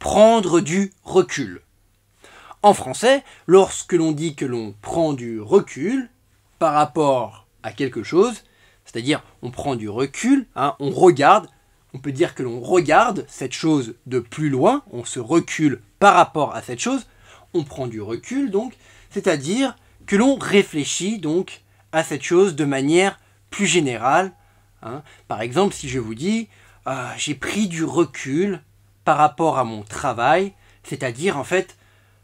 prendre du recul. En français, lorsque l'on dit que l'on prend du recul par rapport à quelque chose, c'est-à-dire on prend du recul, on regarde, on peut dire que l'on regarde cette chose de plus loin, on se recule par rapport à cette chose, on prend du recul donc, c'est-à-dire que l'on réfléchit donc à cette chose de manière plus générale. Par exemple, si je vous dis j'ai pris du recul par rapport à mon travail, c'est-à-dire en fait,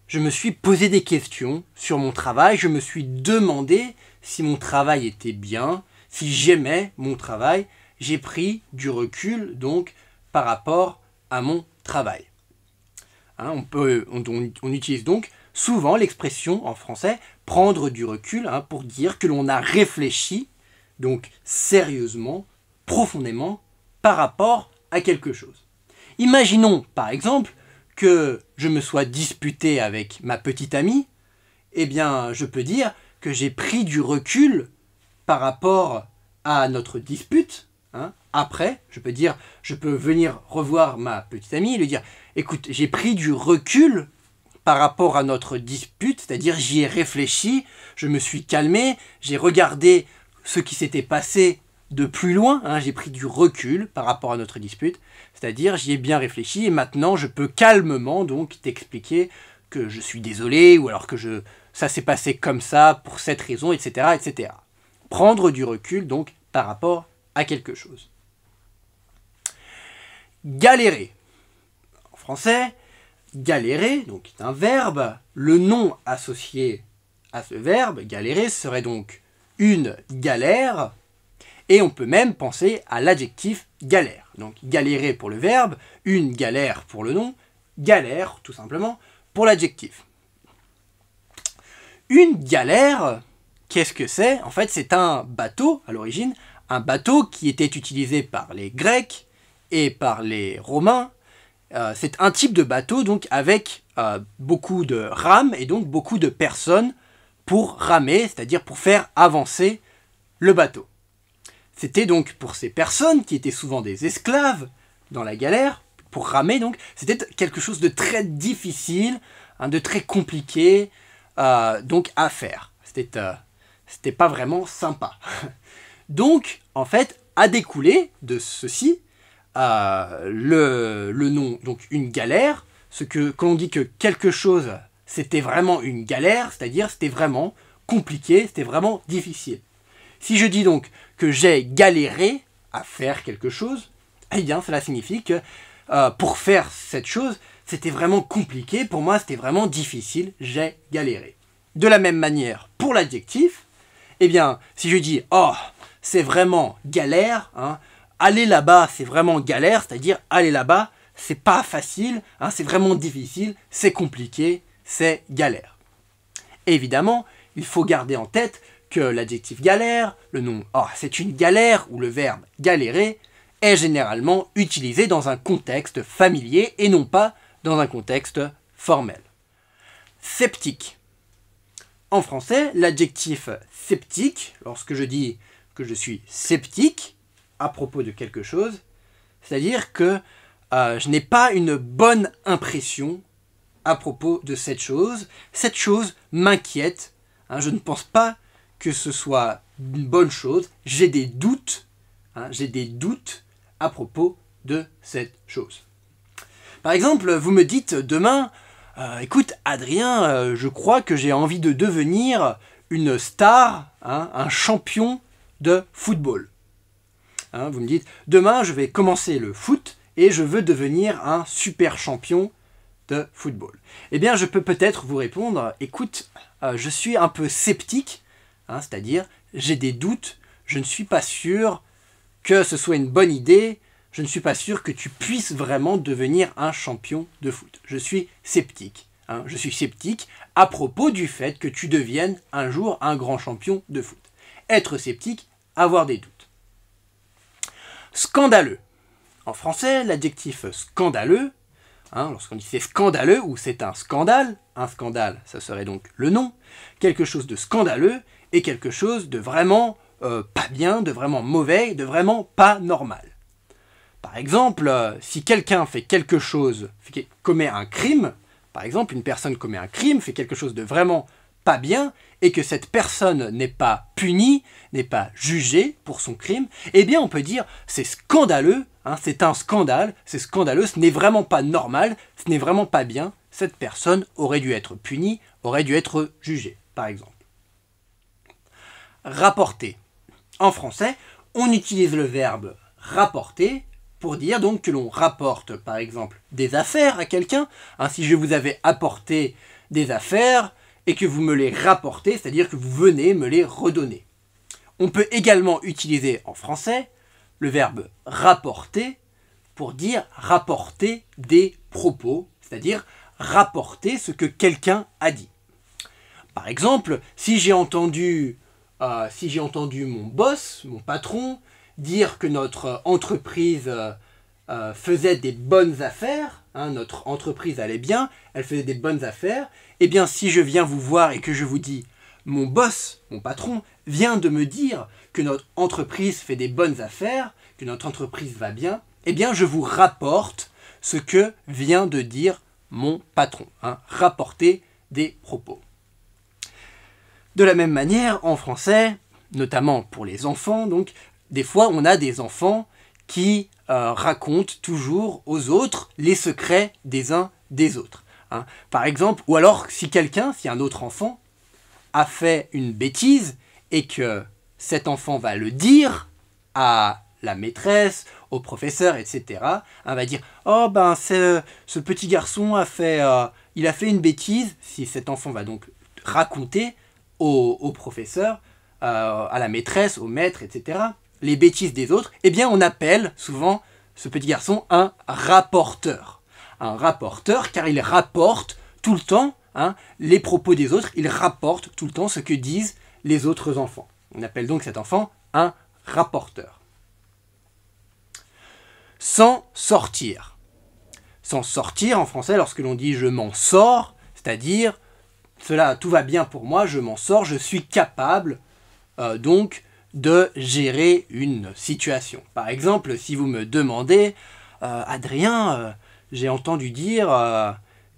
je me suis posé des questions sur mon travail, je me suis demandé si mon travail était bien, si j'aimais mon travail, j'ai pris du recul donc par rapport à mon travail. On utilise donc souvent l'expression en français prendre du recul pour dire que l'on a réfléchi donc sérieusement, profondément par rapport à quelque chose. Imaginons par exemple que je me sois disputé avec ma petite amie, eh bien je peux dire que j'ai pris du recul par rapport à notre dispute. Après, je peux venir revoir ma petite amie et lui dire « Écoute, j'ai pris du recul par rapport à notre dispute, c'est-à-dire j'y ai réfléchi, je me suis calmé, j'ai regardé ce qui s'était passé de plus loin, j'ai pris du recul par rapport à notre dispute, c'est-à-dire j'y ai bien réfléchi et maintenant je peux calmement donc t'expliquer que je suis désolé ou alors que ça s'est passé comme ça pour cette raison, etc., etc. » Prendre du recul donc par rapport à quelque chose. Galérer. En français, galérer donc est un verbe. Le nom associé à ce verbe, galérer, serait donc une galère. Et on peut même penser à l'adjectif galère. Donc galérer pour le verbe, une galère pour le nom, galère tout simplement pour l'adjectif. Une galère, qu'est-ce que c'est? En fait, c'est un bateau à l'origine, un bateau qui était utilisé par les Grecs et par les Romains. C'est un type de bateau donc avec beaucoup de rames et donc beaucoup de personnes pour ramer, c'est-à-dire pour faire avancer le bateau. C'était donc pour ces personnes qui étaient souvent des esclaves dans la galère, pour ramer donc, c'était quelque chose de très difficile, de très compliqué donc à faire. C'était pas vraiment sympa. Donc, en fait, a découlé de ceci le nom, donc une galère, quand on dit que quelque chose c'était vraiment une galère, c'est-à-dire c'était vraiment compliqué, c'était vraiment difficile. Si je dis donc que j'ai galéré à faire quelque chose, eh bien cela signifie que pour faire cette chose, c'était vraiment compliqué, pour moi c'était vraiment difficile, j'ai galéré. De la même manière, pour l'adjectif, eh bien si je dis « Oh, c'est vraiment galère », aller là-bas c'est vraiment galère, c'est-à-dire aller là-bas c'est pas facile, c'est vraiment difficile, c'est compliqué, c'est galère. Évidemment, il faut garder en tête que l'adjectif galère, le nom « oh, c'est une galère » ou le verbe « galérer » est généralement utilisé dans un contexte familier et non pas dans un contexte formel. Sceptique. En français, l'adjectif sceptique, lorsque je dis que je suis sceptique à propos de quelque chose, c'est-à-dire que je n'ai pas une bonne impression à propos de cette chose m'inquiète, je ne pense pas que ce soit une bonne chose, j'ai des doutes à propos de cette chose. Par exemple, vous me dites demain, écoute Adrien, je crois que j'ai envie de devenir une star, un champion de football. Vous me dites, demain je vais commencer le foot et je veux devenir un super champion de football. Eh bien je peux peut-être vous répondre, écoute, je suis un peu sceptique, c'est-à-dire j'ai des doutes, je ne suis pas sûr que ce soit une bonne idée, je ne suis pas sûr que tu puisses vraiment devenir un champion de foot. Je suis sceptique. Je suis sceptique à propos du fait que tu deviennes un jour un grand champion de foot. Être sceptique, avoir des doutes. Scandaleux. En français, l'adjectif scandaleux, lorsqu'on dit c'est scandaleux ou c'est un scandale, ça serait donc le nom, quelque chose de scandaleux et quelque chose de vraiment pas bien, de vraiment mauvais, de vraiment pas normal. Par exemple, si quelqu'un fait quelque chose, commet un crime, par exemple, une personne commet un crime, fait quelque chose de vraiment pas bien, et que cette personne n'est pas punie, n'est pas jugée pour son crime, eh bien on peut dire c'est scandaleux, hein, c'est un scandale, c'est scandaleux, ce n'est vraiment pas normal, ce n'est vraiment pas bien, cette personne aurait dû être punie, aurait dû être jugée, par exemple. Rapporter. En français, on utilise le verbe rapporter pour dire donc que l'on rapporte, par exemple, des affaires à quelqu'un. Hein, si je vous avais apporté des affaires et que vous me les rapportez, c'est-à-dire que vous venez me les redonner. On peut également utiliser en français le verbe rapporter pour dire rapporter des propos, c'est-à-dire rapporter ce que quelqu'un a dit. Par exemple, si j'ai entendu mon boss, mon patron, dire que notre entreprise faisait des bonnes affaires, hein, notre entreprise allait bien, elle faisait des bonnes affaires, eh bien si je viens vous voir et que je vous dis « mon boss, mon patron, vient de me dire que notre entreprise fait des bonnes affaires, que notre entreprise va bien », eh bien je vous rapporte ce que vient de dire mon patron, hein, rapporter des propos. De la même manière, en français, notamment pour les enfants, donc, des fois on a des enfants qui racontent toujours aux autres les secrets des uns des autres. Hein. Par exemple, ou alors si un autre enfant a fait une bêtise et que cet enfant va le dire à la maîtresse, au professeur, etc., on va dire « Oh ben ce petit garçon il a fait une bêtise », si cet enfant va donc raconter au professeur, à la maîtresse, au maître, etc., les bêtises des autres, eh bien on appelle souvent ce petit garçon un rapporteur. Un rapporteur car il rapporte tout le temps les propos des autres, il rapporte tout le temps ce que disent les autres enfants. On appelle donc cet enfant un rapporteur. S'en sortir. S'en sortir en français, lorsque l'on dit « je m'en sors », c'est-à-dire tout va bien pour moi, je m'en sors, je suis capable donc de gérer une situation. Par exemple, si vous me demandez Adrien, j'ai entendu dire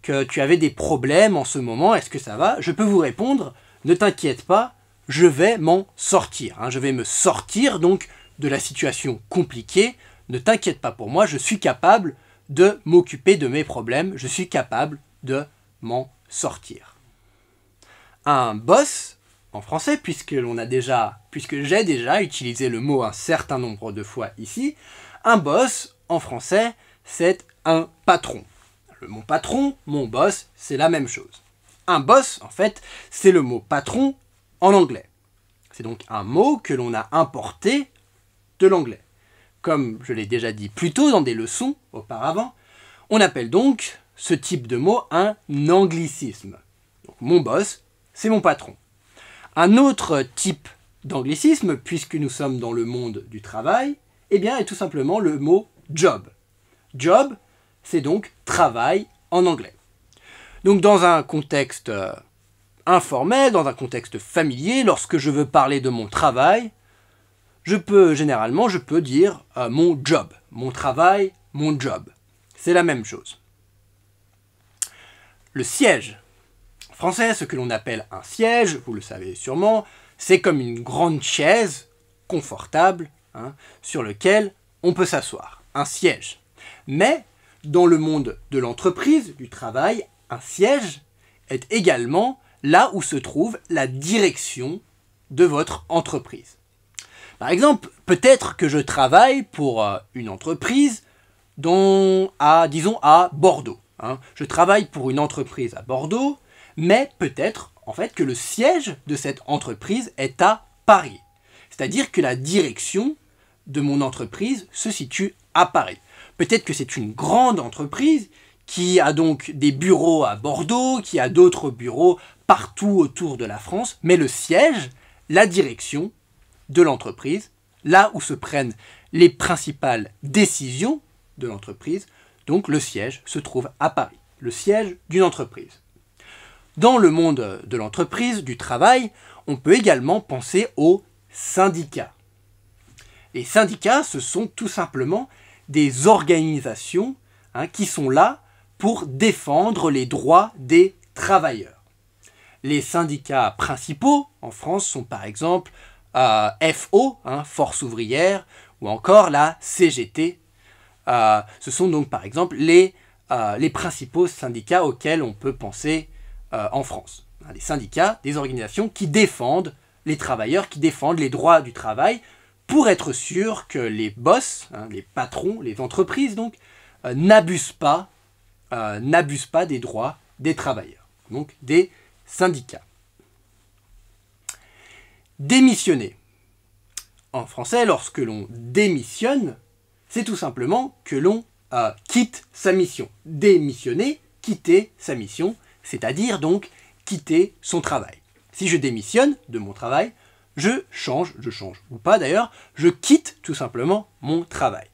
que tu avais des problèmes en ce moment, est-ce que ça va? Je peux vous répondre, ne t'inquiète pas, je vais m'en sortir. Je vais me sortir donc de la situation compliquée, ne t'inquiète pas pour moi, je suis capable de m'occuper de mes problèmes, je suis capable de m'en sortir. Un boss, en français, puisque j'ai déjà utilisé le mot un certain nombre de fois ici, un boss, en français, c'est un patron. Mon patron, mon boss, c'est la même chose. Un boss, en fait, c'est le mot patron en anglais. C'est donc un mot que l'on a importé de l'anglais. Comme je l'ai déjà dit plus tôt dans des leçons auparavant, on appelle donc ce type de mot un anglicisme. Donc, mon boss, c'est mon patron. Un autre type d'anglicisme, puisque nous sommes dans le monde du travail, eh bien, est tout simplement le mot job. Job, c'est donc travail en anglais. Donc dans un contexte informel, dans un contexte familier, lorsque je veux parler de mon travail, je peux dire mon job, mon travail, mon job. C'est la même chose. Le siège. En français, ce que l'on appelle un siège, vous le savez sûrement, c'est comme une grande chaise confortable sur lequel on peut s'asseoir. Un siège. Mais dans le monde de l'entreprise, du travail, un siège est également là où se trouve la direction de votre entreprise. Par exemple, peut-être que je travaille pour une entreprise disons à Bordeaux. Je travaille pour une entreprise à Bordeaux, mais peut-être en fait que le siège de cette entreprise est à Paris. C'est-à-dire que la direction de mon entreprise se situe à Paris. Peut-être que c'est une grande entreprise qui a donc des bureaux à Bordeaux, qui a d'autres bureaux partout autour de la France, mais le siège, la direction de l'entreprise, là où se prennent les principales décisions de l'entreprise, donc le siège se trouve à Paris, le siège d'une entreprise. Dans le monde de l'entreprise, du travail, on peut également penser aux syndicats. Les syndicats, ce sont tout simplement des organisations qui sont là pour défendre les droits des travailleurs. Les syndicats principaux en France sont par exemple FO, Force ouvrière, ou encore la CGT. Ce sont donc par exemple les principaux syndicats auxquels on peut penser en France. Les syndicats, des organisations qui défendent les travailleurs, qui défendent les droits du travail, pour être sûr que les boss, les patrons, les entreprises donc, n'abusent pas des droits des travailleurs, donc des syndicats. Démissionner. En français, lorsque l'on démissionne, c'est tout simplement que l'on quitte sa mission. Démissionner, quitter sa mission, c'est-à-dire donc quitter son travail. Si je démissionne de mon travail, je change ou pas d'ailleurs, je quitte tout simplement mon travail.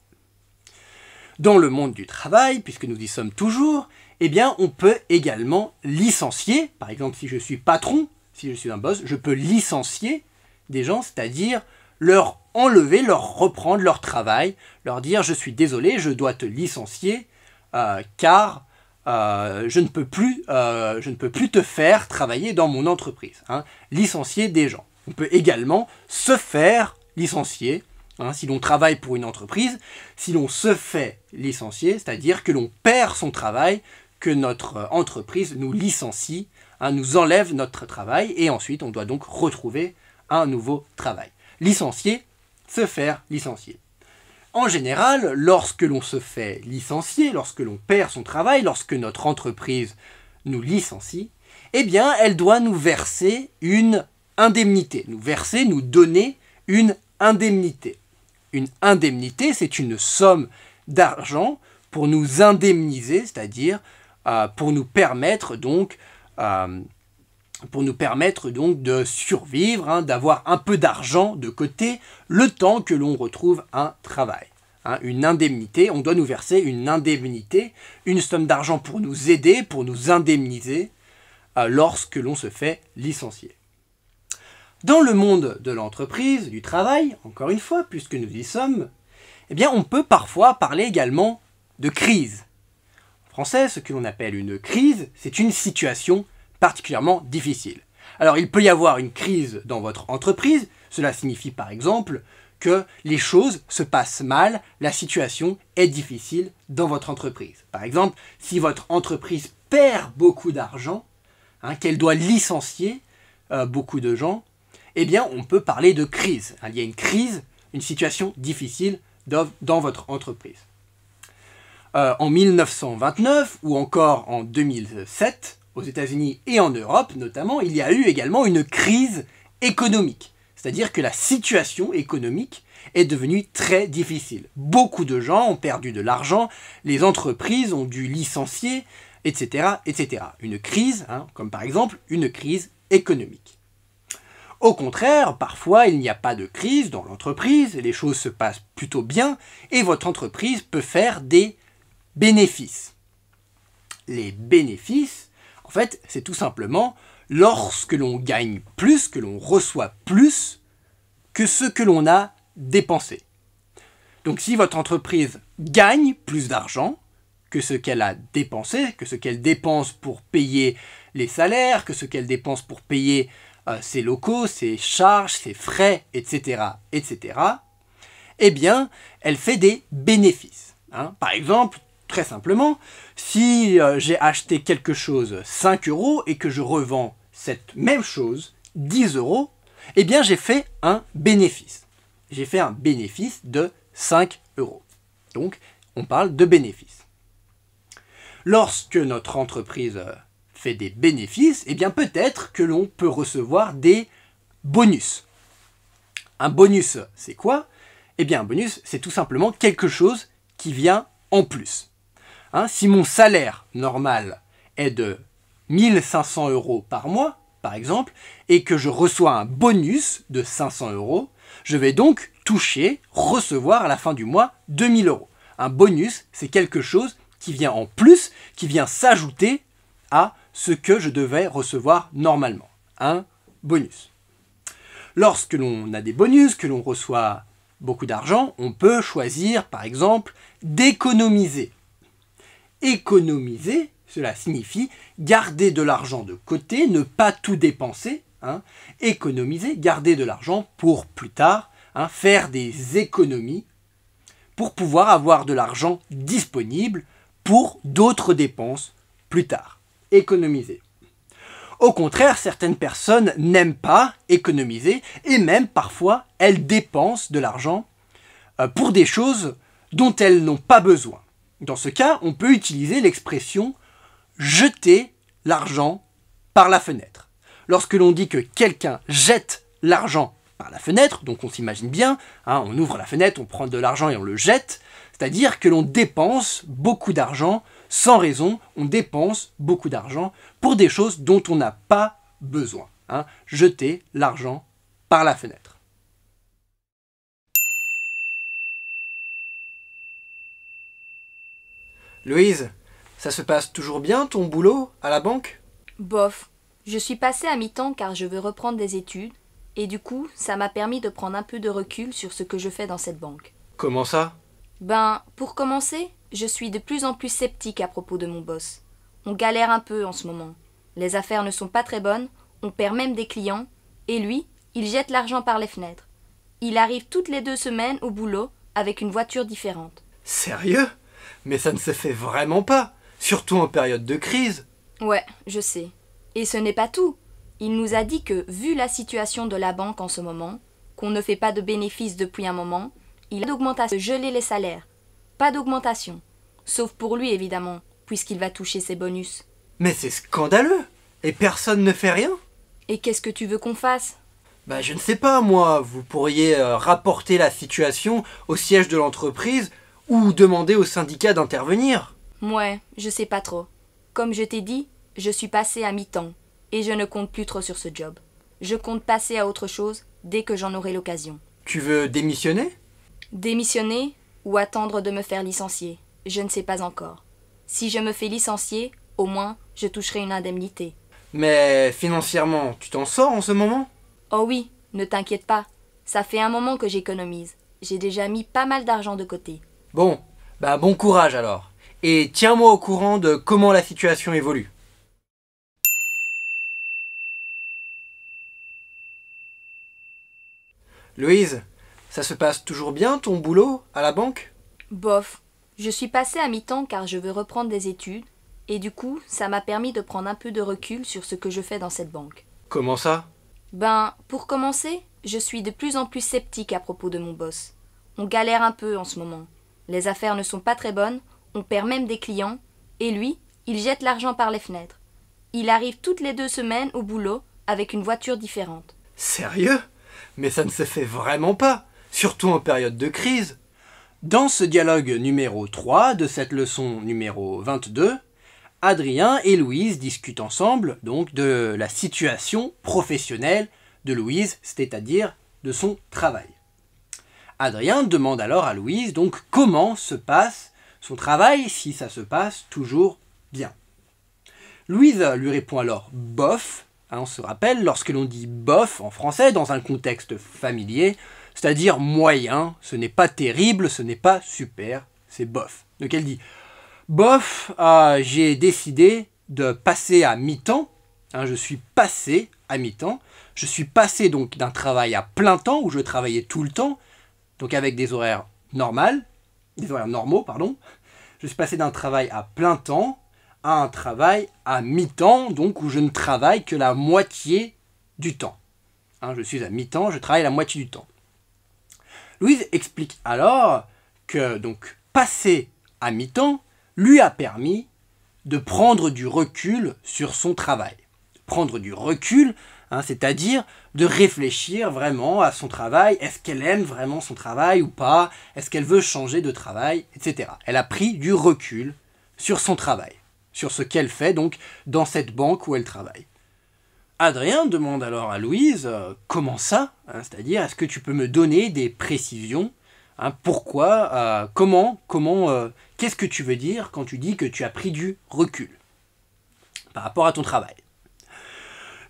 Dans le monde du travail, puisque nous y sommes toujours, eh bien on peut également licencier, par exemple si je suis patron, si je suis un boss, je peux licencier des gens, c'est-à-dire leur enlever, leur reprendre leur travail, leur dire je suis désolé, je dois te licencier car je ne peux plus te faire travailler dans mon entreprise. Licencier des gens. On peut également se faire licencier si l'on travaille pour une entreprise, si l'on se fait licencier, c'est-à-dire que l'on perd son travail, que notre entreprise nous licencie, nous enlève notre travail et ensuite on doit donc retrouver un nouveau travail. Licencier, se faire licencier. En général, lorsque l'on se fait licencier, lorsque l'on perd son travail, lorsque notre entreprise nous licencie, eh bien, elle doit nous verser une indemnité. Nous donner une indemnité. Une indemnité, c'est une somme d'argent pour nous indemniser, c'est-à-dire pour nous permettre donc de survivre, d'avoir un peu d'argent de côté, le temps que l'on retrouve un travail. Une indemnité, on doit nous verser une indemnité, une somme d'argent pour nous aider, pour nous indemniser, lorsque l'on se fait licencier. Dans le monde de l'entreprise, du travail, encore une fois, puisque nous y sommes, eh bien on peut parfois parler également de crise. En français, ce que l'on appelle une crise, c'est une situation particulièrement difficile. Alors il peut y avoir une crise dans votre entreprise, cela signifie par exemple que les choses se passent mal, la situation est difficile dans votre entreprise. Par exemple, si votre entreprise perd beaucoup d'argent, qu'elle doit licencier beaucoup de gens, eh bien on peut parler de crise. Il y a une crise, une situation difficile dans votre entreprise. En 1929 ou encore en 2007, aux États-Unis et en Europe notamment, il y a eu également une crise économique. C'est-à-dire que la situation économique est devenue très difficile. Beaucoup de gens ont perdu de l'argent, les entreprises ont dû licencier, etc. etc. Une crise, comme par exemple une crise économique. Au contraire, parfois il n'y a pas de crise dans l'entreprise, les choses se passent plutôt bien et votre entreprise peut faire des bénéfices. Les bénéfices, en fait, c'est tout simplement lorsque l'on gagne plus, que l'on reçoit plus que ce que l'on a dépensé. Donc si votre entreprise gagne plus d'argent que ce qu'elle a dépensé, que ce qu'elle dépense pour payer les salaires, que ce qu'elle dépense pour payer ses locaux, ses charges, ses frais, etc., etc., eh bien, elle fait des bénéfices. Par exemple, très simplement, si j'ai acheté quelque chose 5 € et que je revends cette même chose 10 €, eh bien j'ai fait un bénéfice. J'ai fait un bénéfice de 5 €. Donc, on parle de bénéfice. Lorsque notre entreprise fait des bénéfices, eh bien peut-être que l'on peut recevoir des bonus. Un bonus, c'est quoi? Eh bien un bonus, c'est tout simplement quelque chose qui vient en plus. Si mon salaire normal est de 1500 € par mois, par exemple, et que je reçois un bonus de 500 €, je vais donc recevoir à la fin du mois 2000 €. Un bonus, c'est quelque chose qui vient en plus, qui vient s'ajouter à ce que je devais recevoir normalement. Un bonus. Lorsque l'on a des bonus, que l'on reçoit beaucoup d'argent, on peut choisir par exemple d'économiser. Économiser, cela signifie garder de l'argent de côté, ne pas tout dépenser. Économiser, garder de l'argent pour plus tard, faire des économies pour pouvoir avoir de l'argent disponible pour d'autres dépenses plus tard. Économiser. Au contraire, certaines personnes n'aiment pas économiser et même parfois elles dépensent de l'argent pour des choses dont elles n'ont pas besoin. Dans ce cas, on peut utiliser l'expression « jeter l'argent par la fenêtre ». Lorsque l'on dit que quelqu'un jette l'argent par la fenêtre, donc on s'imagine bien, on ouvre la fenêtre, on prend de l'argent et on le jette, c'est-à-dire que l'on dépense beaucoup d'argent sans raison, on dépense beaucoup d'argent pour des choses dont on n'a pas besoin. Jeter l'argent par la fenêtre. Louise, ça se passe toujours bien ton boulot à la banque? Bof, je suis passée à mi-temps car je veux reprendre des études et du coup, ça m'a permis de prendre un peu de recul sur ce que je fais dans cette banque. Comment ça? Pour commencer, je suis de plus en plus sceptique à propos de mon boss. On galère un peu en ce moment. Les affaires ne sont pas très bonnes, on perd même des clients, et lui, il jette l'argent par les fenêtres. Il arrive toutes les 2 semaines au boulot avec une voiture différente. Sérieux? Mais ça ne se fait vraiment pas, surtout en période de crise. Ouais, je sais. Et ce n'est pas tout. Il nous a dit que, vu la situation de la banque en ce moment, qu'on ne fait pas de bénéfices depuis un moment, il a d'augmentation de geler les salaires. Pas d'augmentation. Sauf pour lui, évidemment, puisqu'il va toucher ses bonus. Mais c'est scandaleux! Et personne ne fait rien? Et qu'est-ce que tu veux qu'on fasse? Je ne sais pas, moi. Vous pourriez rapporter la situation au siège de l'entreprise ou demander au syndicat d'intervenir. Ouais, je sais pas trop. Comme je t'ai dit, je suis passée à mi-temps. Et je ne compte plus trop sur ce job. Je compte passer à autre chose dès que j'en aurai l'occasion. Tu veux démissionner? Démissionner ou attendre de me faire licencier? Je ne sais pas encore. Si je me fais licencier, au moins, je toucherai une indemnité. Mais financièrement, tu t'en sors en ce moment? Oh oui, ne t'inquiète pas. Ça fait un moment que j'économise. J'ai déjà mis pas mal d'argent de côté. Bon, bon courage alors. Et tiens-moi au courant de comment la situation évolue. Louise, ça se passe toujours bien ton boulot à la banque? Bof, je suis passée à mi-temps car je veux reprendre des études et du coup, ça m'a permis de prendre un peu de recul sur ce que je fais dans cette banque. Comment ça? Pour commencer, je suis de plus en plus sceptique à propos de mon boss. On galère un peu en ce moment. Les affaires ne sont pas très bonnes, on perd même des clients et lui, il jette l'argent par les fenêtres. Il arrive toutes les 2 semaines au boulot avec une voiture différente. Sérieux? Mais ça ne se fait vraiment pas, surtout en période de crise. Dans ce dialogue numéro 3 de cette leçon numéro 22, Adrien et Louise discutent ensemble donc de la situation professionnelle de Louise, c'est-à-dire de son travail. Adrien demande alors à Louise donc comment se passe son travail, si ça se passe toujours bien. Louise lui répond alors bof. On se rappelle, lorsque l'on dit bof en français dans un contexte familier, c'est-à-dire moyen, ce n'est pas terrible, ce n'est pas super, c'est bof. Donc elle dit bof, j'ai décidé de passer à mi-temps, je suis passé à mi-temps, je suis passé donc d'un travail à plein temps où je travaillais tout le temps, donc avec des horaires normaux, je suis passé d'un travail à plein temps à un travail à mi-temps, donc où je ne travaille que la moitié du temps. Je suis à mi-temps, je travaille la moitié du temps. Louise explique alors que donc passer à mi-temps lui a permis de prendre du recul sur son travail. Prendre du recul, c'est-à-dire de réfléchir vraiment à son travail. Est-ce qu'elle aime vraiment son travail ou pas? Est-ce qu'elle veut changer de travail, etc. Elle a pris du recul sur son travail, sur ce qu'elle fait donc dans cette banque où elle travaille. Adrien demande alors à Louise comment ça, c'est-à-dire est-ce que tu peux me donner des précisions, pourquoi, comment, qu'est-ce que tu veux dire quand tu dis que tu as pris du recul par rapport à ton travail.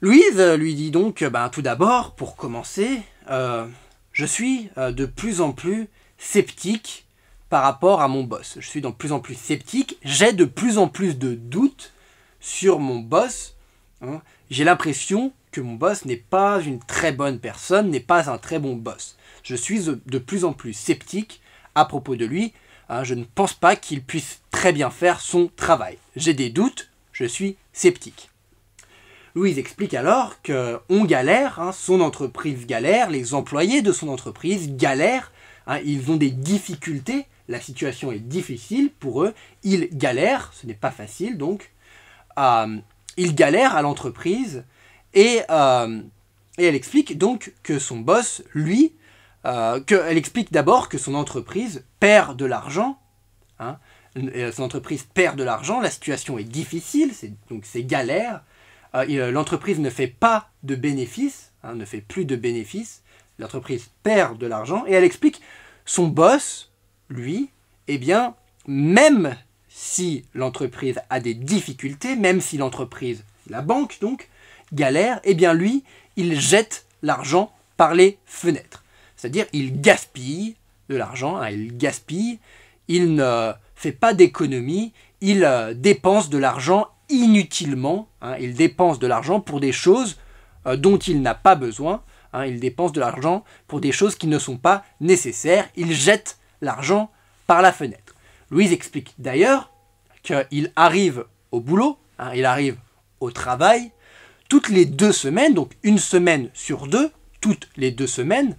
Louise lui dit donc tout d'abord, pour commencer, je suis de plus en plus sceptique par rapport à mon boss. Je suis de plus en plus sceptique, j'ai de plus en plus de doutes sur mon boss. Hein. J'ai l'impression que mon boss n'est pas une très bonne personne, n'est pas un très bon boss. Je suis de plus en plus sceptique à propos de lui. Hein. Je ne pense pas qu'il puisse très bien faire son travail. J'ai des doutes, je suis sceptique. Louise explique alors qu'on galère, hein, son entreprise galère, les employés de son entreprise galèrent, hein, ils ont des difficultés, la situation est difficile pour eux, ils galèrent, ce n'est pas facile donc, ils galèrent à l'entreprise et elle explique donc que son boss, lui, elle explique d'abord que son entreprise perd de l'argent, hein, son entreprise perd de l'argent, la situation est difficile, donc c'est galère. L'entreprise ne fait pas de bénéfices, hein, ne fait plus de bénéfices, l'entreprise perd de l'argent, et elle explique son boss, lui, eh bien, même si l'entreprise a des difficultés, même si l'entreprise, la banque donc, galère, eh bien lui, il jette l'argent par les fenêtres. C'est-à-dire, il gaspille de l'argent, hein, il gaspille, il ne fait pas d'économie, il dépense de l'argent inutilement, hein, il dépense de l'argent pour des choses dont il n'a pas besoin, hein, il dépense de l'argent pour des choses qui ne sont pas nécessaires, il jette l'argent par la fenêtre. Louise explique d'ailleurs qu'il arrive au boulot, hein, il arrive au travail, toutes les 2 semaines, donc une semaine sur 2, toutes les 2 semaines,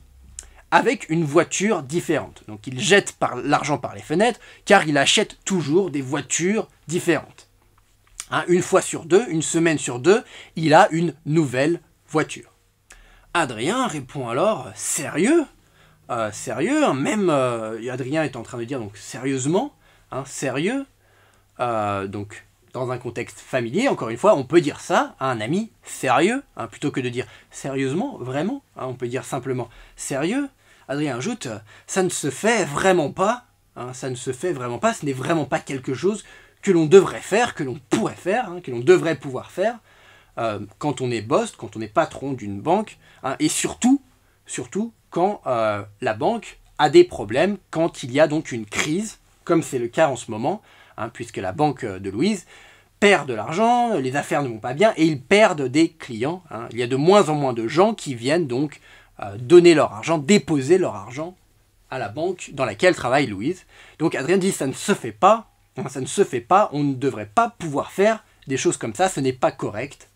avec une voiture différente. Donc il jette l'argent par les fenêtres, car il achète toujours des voitures différentes. Hein, une fois sur 2, une semaine sur 2, il a une nouvelle voiture. Adrien répond alors sérieux, sérieux, hein, même Adrien est en train de dire donc sérieusement, hein, sérieux, donc dans un contexte familier, encore une fois, on peut dire ça à un ami sérieux, hein, plutôt que de dire sérieusement, vraiment, hein, on peut dire simplement sérieux. Adrien ajoute, ça ne se fait vraiment pas, hein, ça ne se fait vraiment pas, ce n'est vraiment pas quelque chose que l'on devrait faire, que l'on pourrait faire, hein, que l'on devrait pouvoir faire quand on est boss, quand on est patron d'une banque, hein, et surtout quand la banque a des problèmes, quand il y a donc une crise, comme c'est le cas en ce moment, hein, puisque la banque de Louise perd de l'argent, les affaires ne vont pas bien, et ils perdent des clients. Hein. Il y a de moins en moins de gens qui viennent donc donner leur argent, déposer leur argent à la banque dans laquelle travaille Louise. Donc Adrien dit, ça ne se fait pas, ça ne se fait pas, on ne devrait pas pouvoir faire des choses comme ça, ce n'est pas correct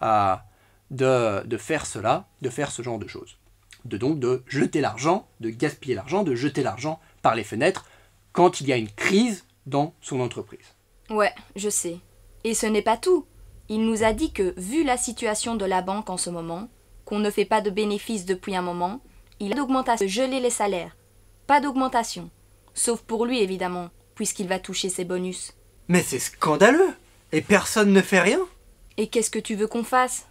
de faire cela, de faire ce genre de choses. Donc de jeter l'argent, de gaspiller l'argent, de jeter l'argent par les fenêtres quand il y a une crise dans son entreprise. Ouais, je sais. Et ce n'est pas tout. Il nous a dit que, vu la situation de la banque en ce moment, qu'on ne fait pas de bénéfices depuis un moment, il a d'augmentation de geler les salaires. Pas d'augmentation. Sauf pour lui, évidemment, puisqu'il va toucher ses bonus. Mais c'est scandaleux! Et personne ne fait rien? Et qu'est-ce que tu veux qu'on fasse?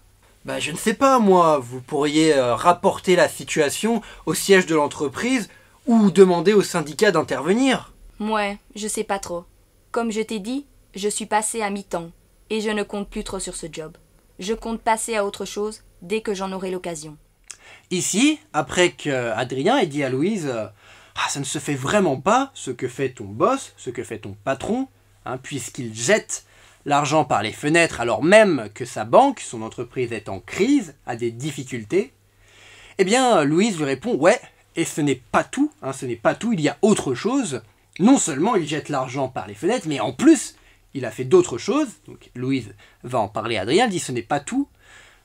Bah je ne sais pas, moi. Vous pourriez rapporter la situation au siège de l'entreprise ou demander au syndicat d'intervenir. Ouais, je sais pas trop. Comme je t'ai dit, je suis passée à mi-temps, et je ne compte plus trop sur ce job. Je compte passer à autre chose dès que j'en aurai l'occasion. Ici, après qu'Adrien ait dit à Louise ça ne se fait vraiment pas ce que fait ton boss, ce que fait ton patron, hein, puisqu'il jette l'argent par les fenêtres alors même que sa banque, son entreprise est en crise, a des difficultés, eh bien Louise lui répond ouais, et ce n'est pas tout, hein, ce n'est pas tout, il y a autre chose. Non seulement il jette l'argent par les fenêtres, mais en plus, il a fait d'autres choses. Donc Louise va en parler à Adrien, elle dit ce n'est pas tout.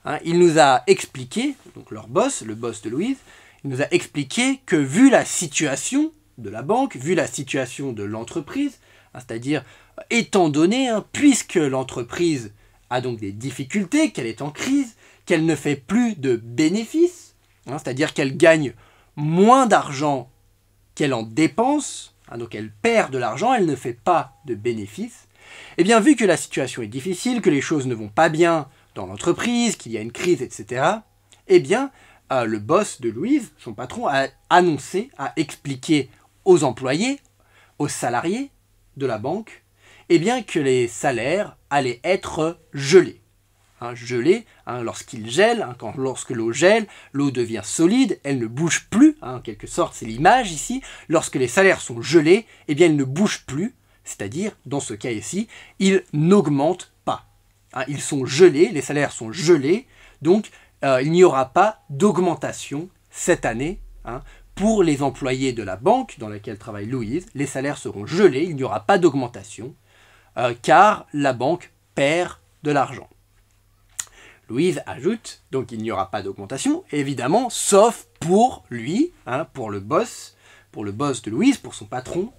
Hein, il nous a expliqué, donc leur boss, le boss de Louise, il nous a expliqué que vu la situation de la banque, vu la situation de l'entreprise, hein, c'est-à-dire étant donné, hein, puisque l'entreprise a donc des difficultés, qu'elle est en crise, qu'elle ne fait plus de bénéfices, hein, c'est-à-dire qu'elle gagne moins d'argent qu'elle en dépense, hein, donc elle perd de l'argent, elle ne fait pas de bénéfices, et bien vu que la situation est difficile, que les choses ne vont pas bien dans l'entreprise, qu'il y a une crise, etc., eh bien le boss de Louise, son patron, a annoncé, a expliqué aux employés, aux salariés de la banque, eh bien que les salaires allaient être gelés. gelée, lorsqu'il gèle, lorsque l'eau gèle, l'eau devient solide, elle ne bouge plus, en quelque sorte, c'est l'image ici. Lorsque les salaires sont gelés, eh bien, ils ne bougent plus, c'est-à-dire, dans ce cas ici, ils n'augmentent pas. Ils sont gelés, les salaires sont gelés, donc il n'y aura pas d'augmentation cette année. Pour les employés de la banque dans laquelle travaille Louise, les salaires seront gelés, il n'y aura pas d'augmentation, car la banque perd de l'argent. Louise ajoute, donc il n'y aura pas d'augmentation, évidemment, sauf pour lui, pour le boss de Louise, pour son patron,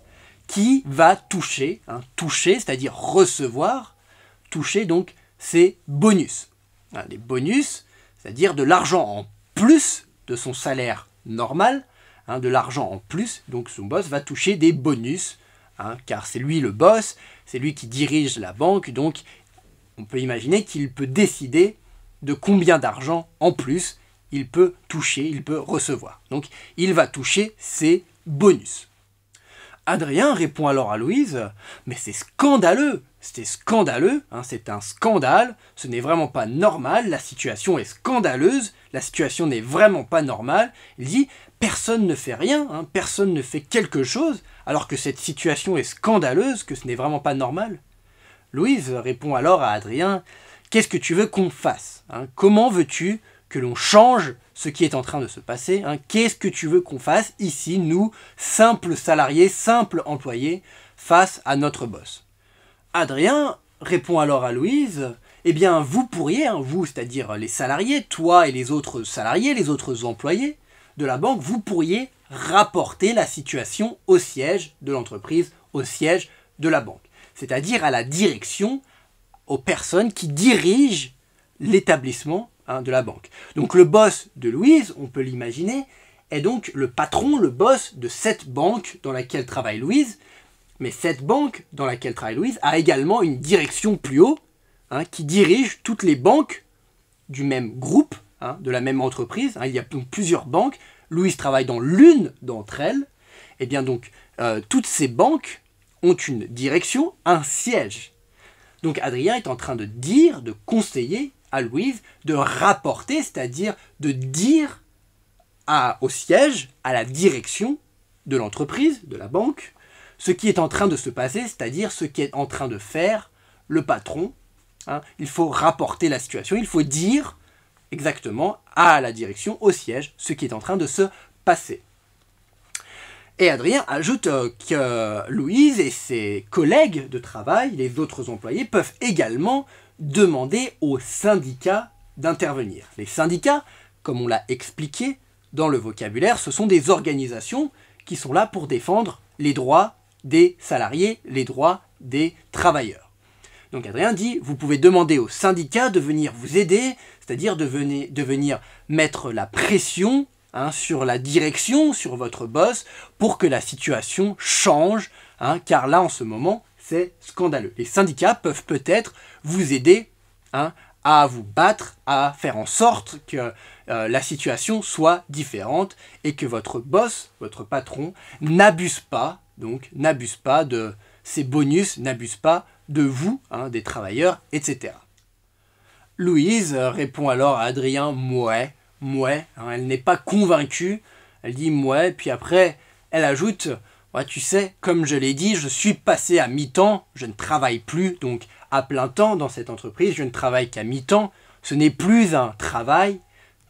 qui va toucher, c'est-à-dire recevoir, toucher donc ses bonus. Des bonus, c'est-à-dire de l'argent en plus de son salaire normal, de l'argent en plus, donc son boss va toucher des bonus, car c'est lui le boss, c'est lui qui dirige la banque, donc on peut imaginer qu'il peut décider de combien d'argent en plus il peut toucher, il peut recevoir. Donc il va toucher ses bonus. Adrien répond alors à Louise, mais c'est scandaleux, c'est un scandale, ce n'est vraiment pas normal, la situation est scandaleuse, la situation n'est vraiment pas normale. Il dit, personne ne fait rien, personne ne fait quelque chose, alors que cette situation est scandaleuse, que ce n'est vraiment pas normal. Louise répond alors à Adrien, qu'est-ce que tu veux qu'on fasse ? Comment veux-tu que l'on change ce qui est en train de se passer ? Qu'est-ce que tu veux qu'on fasse ici, nous, simples salariés, simples employés, face à notre boss ? Adrien répond alors à Louise, eh bien vous pourriez, vous, c'est-à-dire les salariés, toi et les autres salariés, les autres employés de la banque, vous pourriez rapporter la situation au siège de l'entreprise, au siège de la banque. C'est-à-dire à la direction, aux personnes qui dirigent l'établissement de la banque. Donc le boss de Louise, on peut l'imaginer, est donc le patron, le boss de cette banque dans laquelle travaille Louise. Mais cette banque dans laquelle travaille Louise a également une direction plus haut, qui dirige toutes les banques du même groupe, de la même entreprise. Il y a donc plusieurs banques. Louise travaille dans l'une d'entre elles. Et bien donc, toutes ces banques ont une direction, un siège. Donc Adrien est en train de dire, de conseiller à Louise de rapporter, c'est-à-dire de dire au siège, à la direction de l'entreprise, de la banque, ce qui est en train de se passer, c'est-à-dire ce qu'est en train de faire le patron. Il faut rapporter la situation, il faut dire exactement à la direction, au siège, ce qui est en train de se passer. Et Adrien ajoute que Louise et ses collègues de travail, les autres employés, peuvent également demander aux syndicats d'intervenir. Les syndicats, comme on l'a expliqué dans le vocabulaire, ce sont des organisations qui sont là pour défendre les droits des salariés, les droits des travailleurs. Donc Adrien dit, vous pouvez demander aux syndicats de venir vous aider, c'est-à-dire de venir mettre la pression sur la direction, sur votre boss, pour que la situation change, car là en ce moment c'est scandaleux. Les syndicats peuvent peut-être vous aider à vous battre, à faire en sorte que la situation soit différente et que votre boss, votre patron, n'abuse pas de ses bonus, n'abuse pas de vous, des travailleurs, etc. Louise répond alors à Adrien, mouais, elle n'est pas convaincue, elle dit mouais, puis après elle ajoute, ouais, tu sais, comme je l'ai dit, je suis passé à mi-temps, je ne travaille plus donc à plein temps dans cette entreprise, je ne travaille qu'à mi-temps, ce n'est plus un travail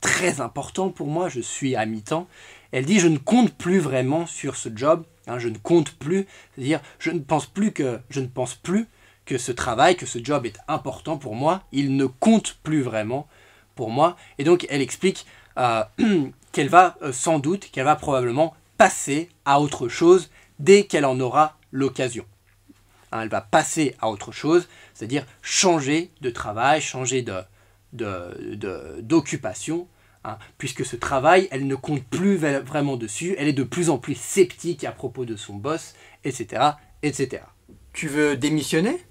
très important pour moi, je suis à mi-temps. Elle dit, je ne compte plus vraiment sur ce job, je ne compte plus, c'est-à-dire je ne pense plus que ce travail, que ce job est important pour moi, il ne compte plus vraiment pour moi, et donc elle explique qu'elle va probablement passer à autre chose dès qu'elle en aura l'occasion. Elle va passer à autre chose, c'est-à-dire changer de travail, changer d'occupation, puisque ce travail, elle ne compte plus vraiment dessus, elle est de plus en plus sceptique à propos de son boss, etc., etc. Tu veux démissionner ?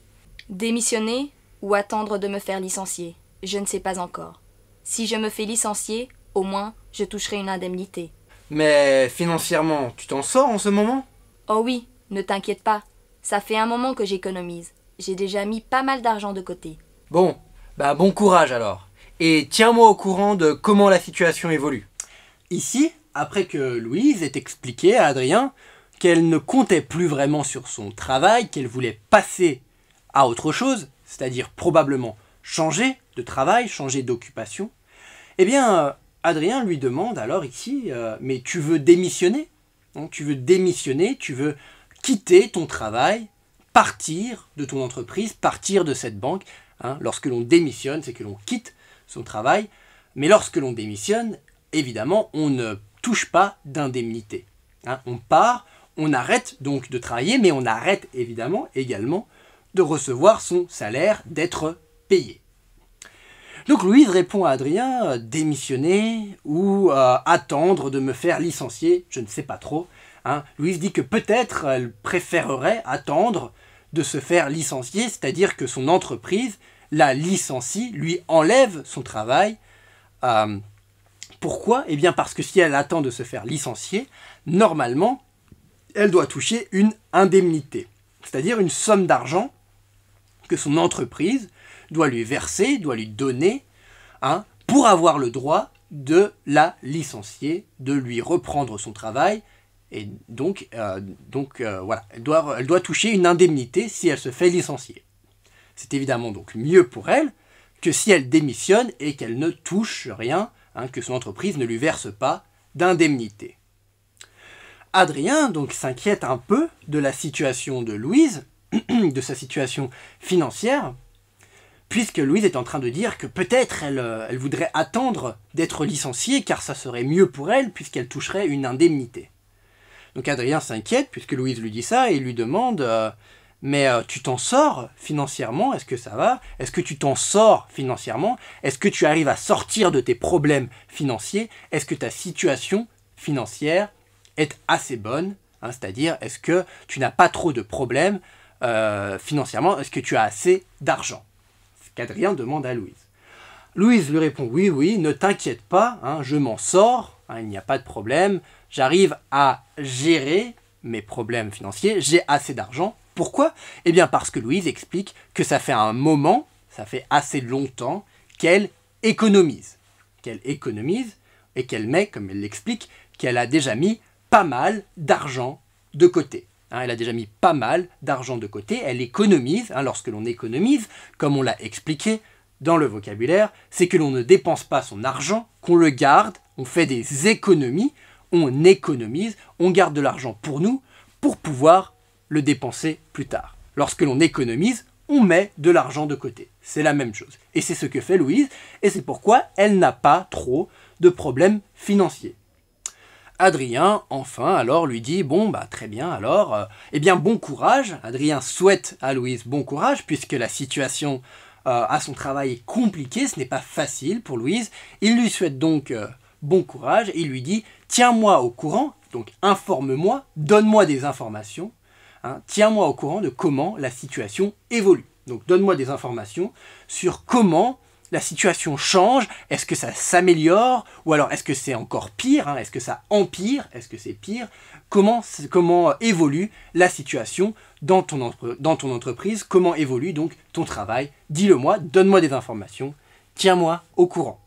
Démissionner ou attendre de me faire licencier, je ne sais pas encore. Si je me fais licencier, au moins, je toucherai une indemnité. Mais financièrement, tu t'en sors en ce moment ? Oh oui, ne t'inquiète pas. Ça fait un moment que j'économise. J'ai déjà mis pas mal d'argent de côté. Bon, Bah bon courage alors. Et tiens-moi au courant de comment la situation évolue. Ici, après que Louise ait expliqué à Adrien qu'elle ne comptait plus vraiment sur son travail, qu'elle voulait passer à autre chose, c'est-à-dire probablement changer de travail, changer d'occupation, eh bien, Adrien lui demande alors ici, mais tu veux démissionner? Hein, tu veux démissionner, tu veux quitter ton travail, partir de ton entreprise, partir de cette banque. Hein, lorsque l'on démissionne, c'est que l'on quitte son travail, mais lorsque l'on démissionne, évidemment, on ne touche pas d'indemnité. Hein, on part, on arrête donc de travailler, mais on arrête évidemment également de recevoir son salaire, d'être payé. Donc Louise répond à Adrien, démissionner ou attendre de me faire licencier, je ne sais pas trop. Hein. Louise dit que peut-être elle préférerait attendre de se faire licencier, c'est-à-dire que son entreprise la licencie, lui enlève son travail. Pourquoi? Eh bien parce que si elle attend de se faire licencier, normalement, elle doit toucher une indemnité, c'est-à-dire une somme d'argent que son entreprise doit lui verser, doit lui donner, hein, pour avoir le droit de la licencier, de lui reprendre son travail. Et donc, voilà, elle doit toucher une indemnité si elle se fait licencier. C'est évidemment donc mieux pour elle que si elle démissionne et qu'elle ne touche rien, hein, que son entreprise ne lui verse pas d'indemnité. Adrien donc s'inquiète un peu de la situation de Louise, de sa situation financière, puisque Louise est en train de dire que peut-être elle voudrait attendre d'être licenciée car ça serait mieux pour elle puisqu'elle toucherait une indemnité. Donc Adrien s'inquiète puisque Louise lui dit ça et lui demande mais tu t'en sors financièrement? Est-ce que ça va? Est-ce que tu t'en sors financièrement? Est-ce que tu arrives à sortir de tes problèmes financiers? Est-ce que ta situation financière est assez bonne? Hein, c'est-à-dire, est-ce que tu n'as pas trop de problèmes financièrement? Est-ce que tu as assez d'argent? C'est ce qu'Adrien demande à Louise. Louise lui répond, oui, oui, ne t'inquiète pas, hein, je m'en sors, hein, il n'y a pas de problème, j'arrive à gérer mes problèmes financiers, j'ai assez d'argent. Pourquoi? Eh bien parce que Louise explique que ça fait un moment, ça fait assez longtemps qu'elle économise. Qu'elle économise et qu'elle met, comme elle l'explique, qu'elle a déjà mis pas mal d'argent de côté. Hein, elle a déjà mis pas mal d'argent de côté, elle économise. Hein, lorsque l'on économise, comme on l'a expliqué dans le vocabulaire, c'est que l'on ne dépense pas son argent, qu'on le garde, on fait des économies, on économise, on garde de l'argent pour nous, pour pouvoir le dépenser plus tard. Lorsque l'on économise, on met de l'argent de côté. C'est la même chose. Et c'est ce que fait Louise, et c'est pourquoi elle n'a pas trop de problèmes financiers. Adrien, enfin, alors lui dit, bon, bah très bien, alors, eh bien, bon courage. Adrien souhaite à Louise bon courage, puisque la situation à son travail est compliquée, ce n'est pas facile pour Louise. Il lui souhaite donc bon courage, et il lui dit, tiens-moi au courant, donc informe-moi, donne-moi des informations, hein, tiens-moi au courant de comment la situation évolue. Donc donne-moi des informations sur comment la situation change, est-ce que ça s'améliore, ou alors est-ce que c'est encore pire, hein, est-ce que ça empire, est-ce que c'est pire, comment évolue la situation dans ton entreprise, comment évolue donc ton travail, dis-le-moi, donne-moi des informations, tiens-moi au courant.